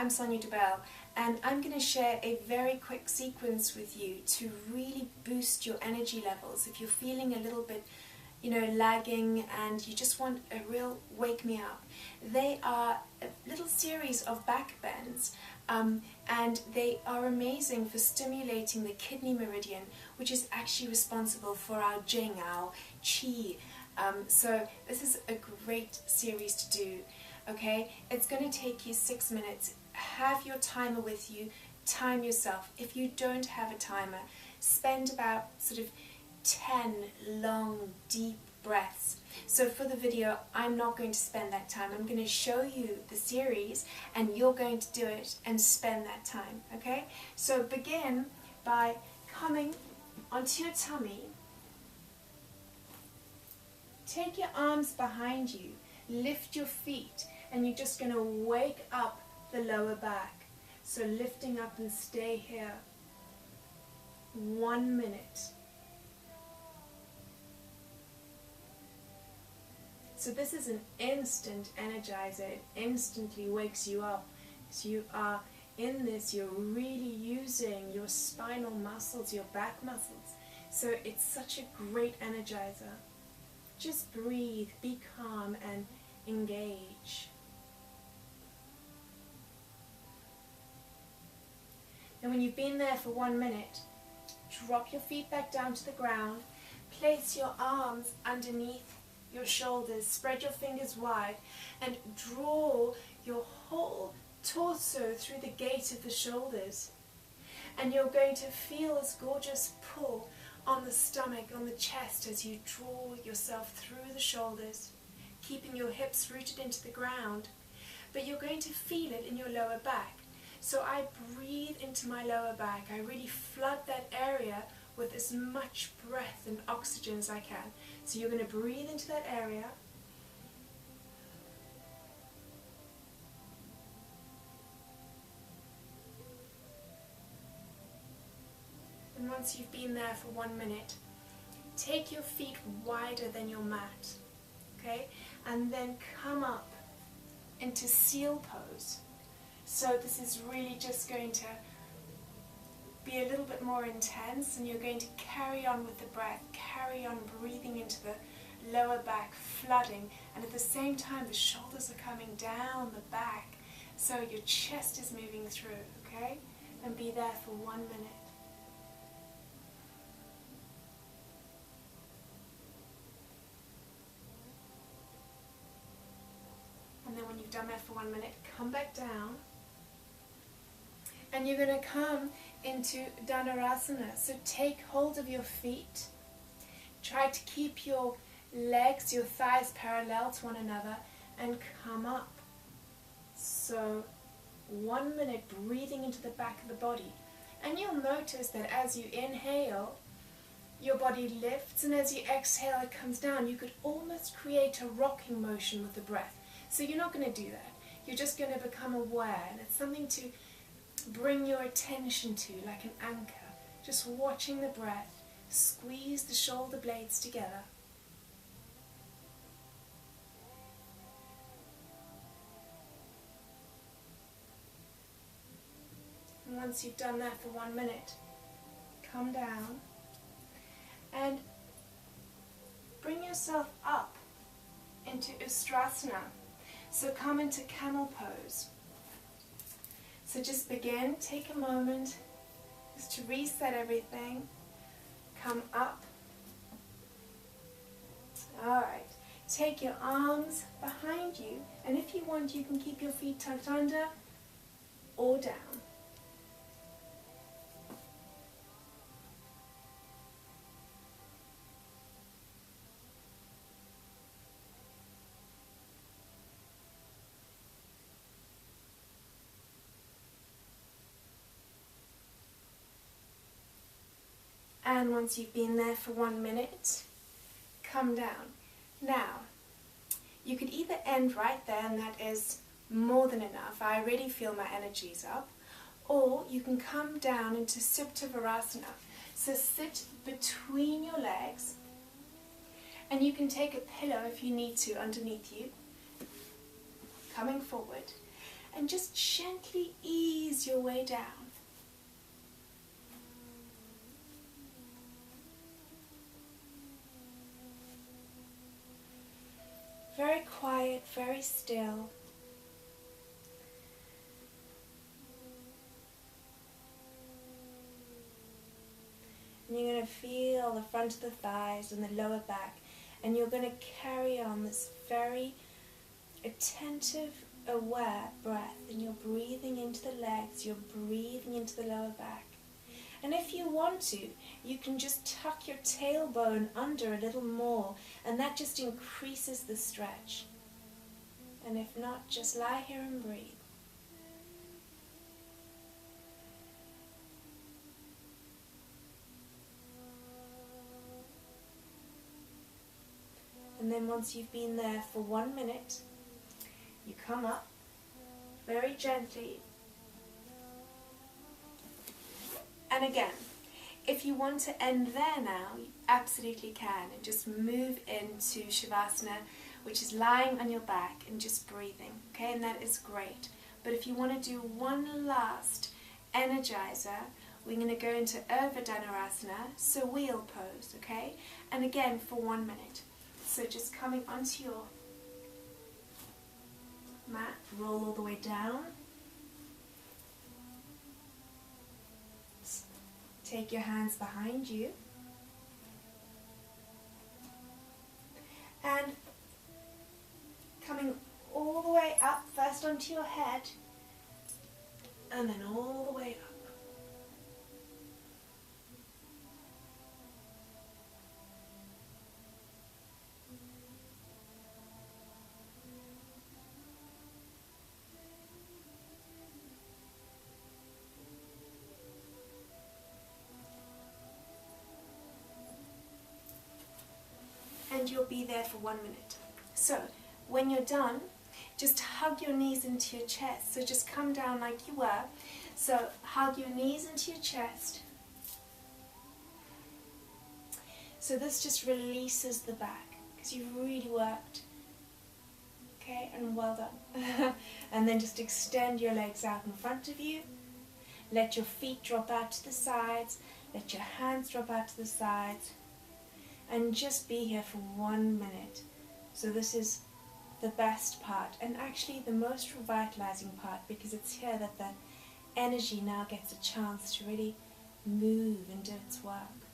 I'm Sonia Doubell, and I'm going to share a very quick sequence with you to really boost your energy levels. If you're feeling a little bit, lagging and you just want a real wake me up. They are a little series of back bends, and they are amazing for stimulating the kidney meridian, which is actually responsible for our Jing, our Qi. So this is a great series to do. Okay, it's going to take you 6 minutes. Have your timer with you, time yourself. If you don't have a timer, spend about sort of 10 long, deep breaths. So for the video, I'm not going to spend that time. I'm going to show you the series and you're going to do it and spend that time, okay? So begin by coming onto your tummy. Take your arms behind you, lift your feet, and you're just going to wake up the lower back. So lifting up and stay here. 1 minute. So this is an instant energizer. It instantly wakes you up. So you are in this, you're really using your spinal muscles, your back muscles. So it's such a great energizer. Just breathe, be calm, and engage. And when you've been there for 1 minute, drop your feet back down to the ground, place your arms underneath your shoulders, spread your fingers wide, and draw your whole torso through the gate of the shoulders. And you're going to feel this gorgeous pull on the stomach, on the chest, as you draw yourself through the shoulders, keeping your hips rooted into the ground. But you're going to feel it in your lower back. So I breathe into my lower back. I really flood that area with as much breath and oxygen as I can. So you're going to breathe into that area. And once you've been there for 1 minute, take your feet wider than your mat. Okay? And then come up into seal pose. So this is really just going to be a little bit more intense, and you're going to carry on with the breath, carry on breathing into the lower back, flooding, and at the same time the shoulders are coming down the back, so your chest is moving through, okay? And be there for 1 minute. And then when you've done that for 1 minute, come back down. And you're going to come into Dhanurasana. So take hold of your feet. Try to keep your legs, your thighs parallel to one another, and come up. So 1 minute breathing into the back of the body. And you'll notice that as you inhale, your body lifts, and as you exhale, it comes down. You could almost create a rocking motion with the breath. So you're not going to do that. You're just going to become aware, and it's something to bring your attention to, like an anchor. Just watching the breath. Squeeze the shoulder blades together. And once you've done that for 1 minute, come down and bring yourself up into Ustrasana. So come into Camel Pose. So just begin, take a moment just to reset everything. Come up. Alright, take your arms behind you, and if you want you can keep your feet tucked under or down. And once you've been there for 1 minute, come down. Now, you could either end right there, and that is more than enough. I already feel my energies up. Or you can come down into Supta. So sit between your legs, and you can take a pillow if you need to underneath you, coming forward. and just gently ease your way down. Very quiet, very still. And you're going to feel the front of the thighs and the lower back, and you're going to carry on this very attentive, aware breath, and you're breathing into the legs, you're breathing into the lower back. And if you want to, you can just tuck your tailbone under a little more, and that just increases the stretch. And if not, just lie here and breathe. And then once you've been there for 1 minute, you come up very gently. And again, if you want to end there now, you absolutely can, and just move into Shavasana, which is lying on your back and just breathing, okay? And that is great. But if you want to do one last energizer, we're going to go into Dhanurasana, so wheel pose, okay? And again, for 1 minute. So just coming onto your mat, roll all the way down. Take your hands behind you. And coming all the way up, first onto your head, and then all the way up. And you'll be there for 1 minute. So when you're done, just hug your knees into your chest. So just come down like you were. So hug your knees into your chest. So this just releases the back because you've really worked. Okay, and well done. And then just extend your legs out in front of you. Let your feet drop out to the sides. Let your hands drop out to the sides. And just be here for 1 minute. So this is the best part, and actually the most revitalizing part, because it's here that the energy now gets a chance to really move and do its work.